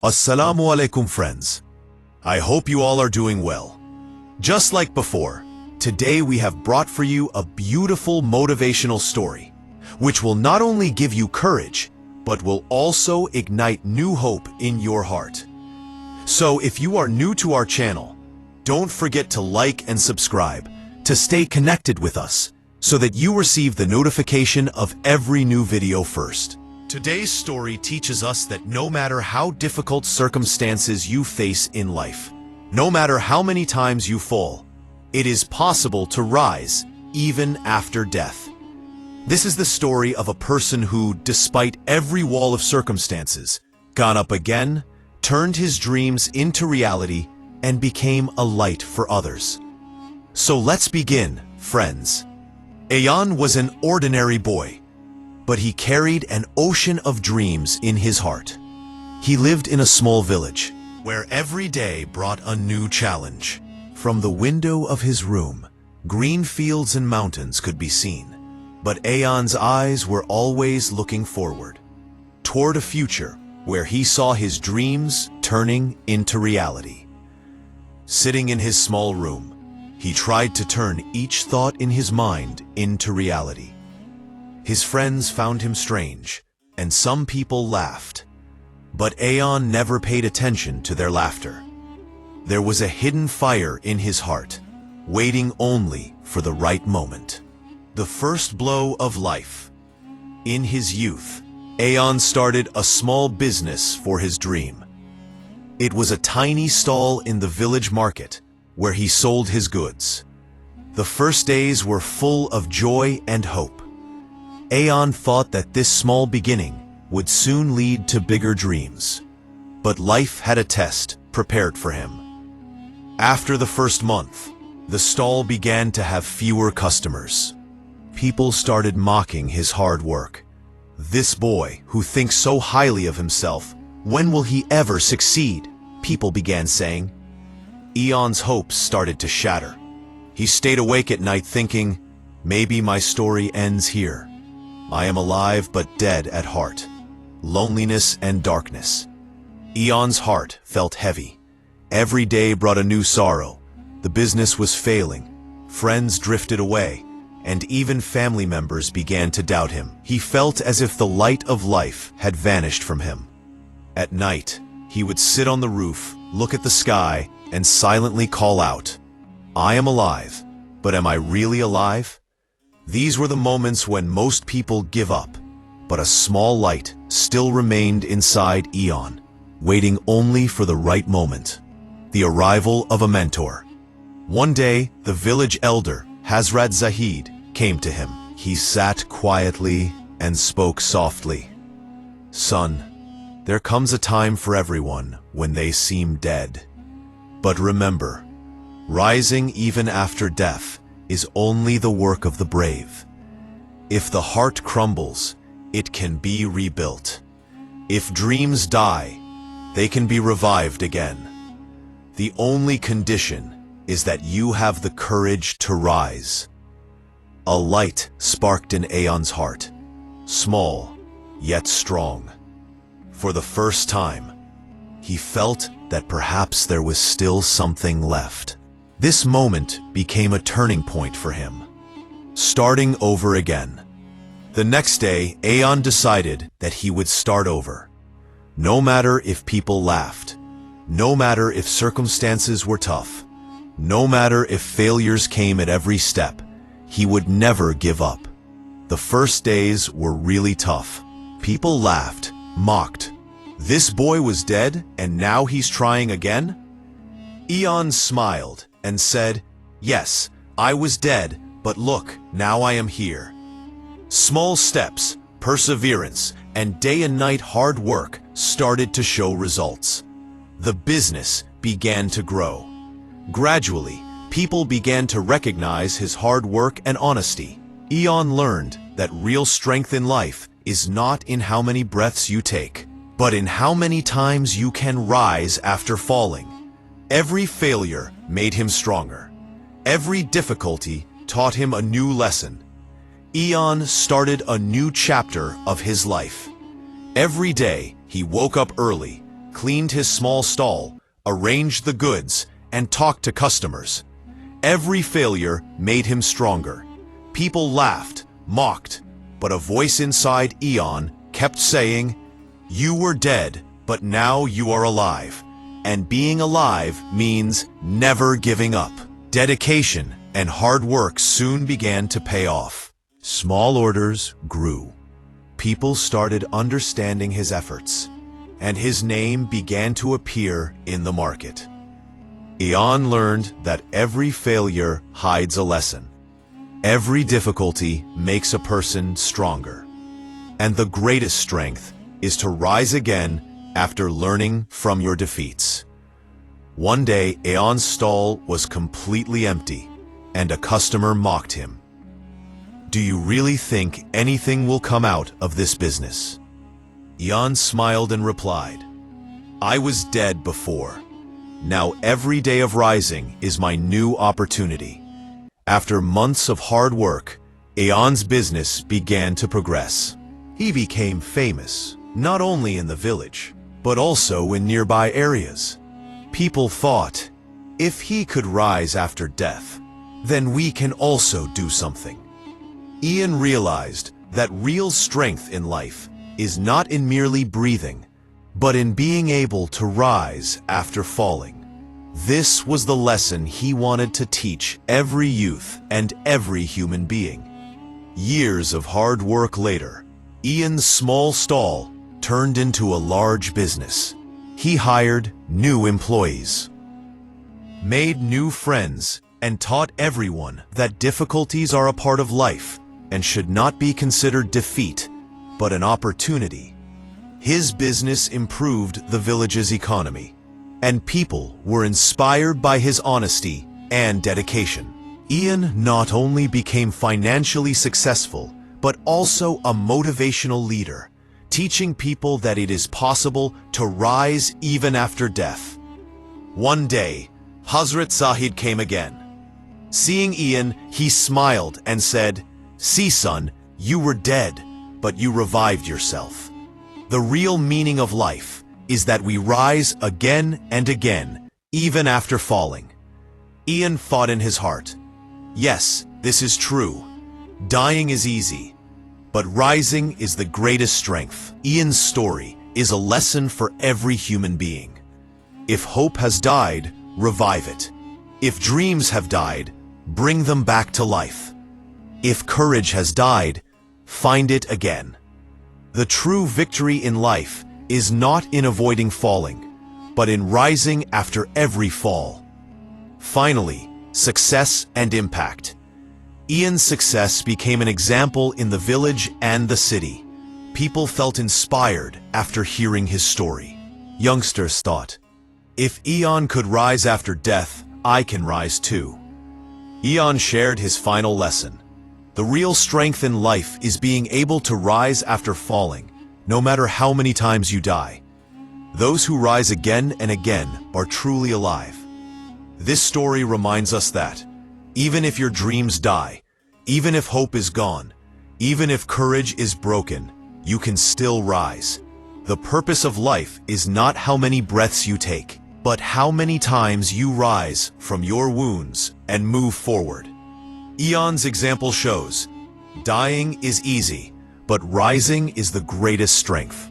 Assalamu alaikum friends. I hope you all are doing well. Just like before, today we have brought for you a beautiful motivational story, which will not only give you courage, but will also ignite new hope in your heart. So if you are new to our channel, don't forget to like and subscribe to stay connected with us so that you receive the notification of every new video first. Today's story teaches us that no matter how difficult circumstances you face in life, no matter how many times you fall, it is possible to rise even after death. This is the story of a person who, despite every wall of circumstances, got up again, turned his dreams into reality, and became a light for others. So let's begin, friends. Eyan was an ordinary boy, but he carried an ocean of dreams in his heart. He lived in a small village, where every day brought a new challenge. From the window of his room, green fields and mountains could be seen, but Eyan's eyes were always looking forward, toward a future where he saw his dreams turning into reality. Sitting in his small room, he tried to turn each thought in his mind into reality. His friends found him strange, and some people laughed. But Eyan never paid attention to their laughter. There was a hidden fire in his heart, waiting only for the right moment. The first blow of life. In his youth, Eyan started a small business for his dream. It was a tiny stall in the village market where he sold his goods. The first days were full of joy and hope. Eyan thought that this small beginning would soon lead to bigger dreams. But life had a test prepared for him. After the first month, the stall began to have fewer customers. People started mocking his hard work. This boy, who thinks so highly of himself, when will he ever succeed? People began saying. Eyan's hopes started to shatter. He stayed awake at night thinking, maybe my story ends here. I am alive but dead at heart. Loneliness and darkness. Eyan's heart felt heavy. Every day brought a new sorrow. The business was failing. Friends drifted away, and even family members began to doubt him. He felt as if the light of life had vanished from him. At night, he would sit on the roof, look at the sky, and silently call out, I am alive, but am I really alive? These were the moments when most people give up, but a small light still remained inside Eyan, waiting only for the right moment. The arrival of a mentor. One day, the village elder, Hazrat Zahid, came to him. He sat quietly and spoke softly. Son, there comes a time for everyone when they seem dead. But remember, rising even after death is only the work of the brave. If the heart crumbles, it can be rebuilt. If dreams die, they can be revived again. The only condition is that you have the courage to rise. A light sparked in Eyan's heart, small yet strong. For the first time, he felt that perhaps there was still something left. This moment became a turning point for him. Starting over again. The next day, Eyan decided that he would start over. No matter if people laughed, no matter if circumstances were tough, no matter if failures came at every step, he would never give up. The first days were really tough. People laughed, mocked. This boy was dead and now he's trying again? Eyan smiled and said, yes, I was dead, but look, now I am here. Small steps, perseverance, and day and night hard work started to show results. The business began to grow. Gradually, people began to recognize his hard work and honesty. Eyan learned that real strength in life is not in how many breaths you take, but in how many times you can rise after falling. Every failure made him stronger. Every difficulty taught him a new lesson. Eyan started a new chapter of his life. Every day, he woke up early, cleaned his small stall, arranged the goods, and talked to customers. Every failure made him stronger. People laughed, mocked, but a voice inside Eyan kept saying, "You were dead, but now you are alive. And being alive means never giving up." Dedication and hard work soon began to pay off. Small orders grew. People started understanding his efforts, and his name began to appear in the market. Eyan learned that every failure hides a lesson. Every difficulty makes a person stronger. And the greatest strength is to rise again after learning from your defeats. One day, Eyan's stall was completely empty, and a customer mocked him. "Do you really think anything will come out of this business?" Eyan smiled and replied, "I was dead before. Now every day of rising is my new opportunity." After months of hard work, Eyan's business began to progress. He became famous, not only in the village, but also in nearby areas. People thought, if he could rise after death, then we can also do something. Eyan realized that real strength in life is not in merely breathing, but in being able to rise after falling. This was the lesson he wanted to teach every youth and every human being. Years of hard work later, Eyan's small stall turned into a large business. He hired new employees, made new friends, and taught everyone that difficulties are a part of life and should not be considered defeat, but an opportunity. His business improved the village's economy, and people were inspired by his honesty and dedication. Eyan not only became financially successful, but also a motivational leader, teaching people that it is possible to rise even after death. One day, Hazrat Zahid came again. Seeing Eyan, he smiled and said, "See, son, you were dead, but you revived yourself. The real meaning of life is that we rise again and again, even after falling." Eyan thought in his heart, "Yes, this is true. Dying is easy, but rising is the greatest strength." Eyan's story is a lesson for every human being. If hope has died, revive it. If dreams have died, bring them back to life. If courage has died, find it again. The true victory in life is not in avoiding falling, but in rising after every fall. Finally, success and impact. Eyan's success became an example in the village and the city. People felt inspired after hearing his story. Youngsters thought, if Eyan could rise after death, I can rise too. Eyan shared his final lesson. The real strength in life is being able to rise after falling, no matter how many times you die. Those who rise again and again are truly alive. This story reminds us that, even if your dreams die, even if hope is gone, even if courage is broken, you can still rise. The purpose of life is not how many breaths you take, but how many times you rise from your wounds and move forward. Eyan's example shows, dying is easy, but rising is the greatest strength.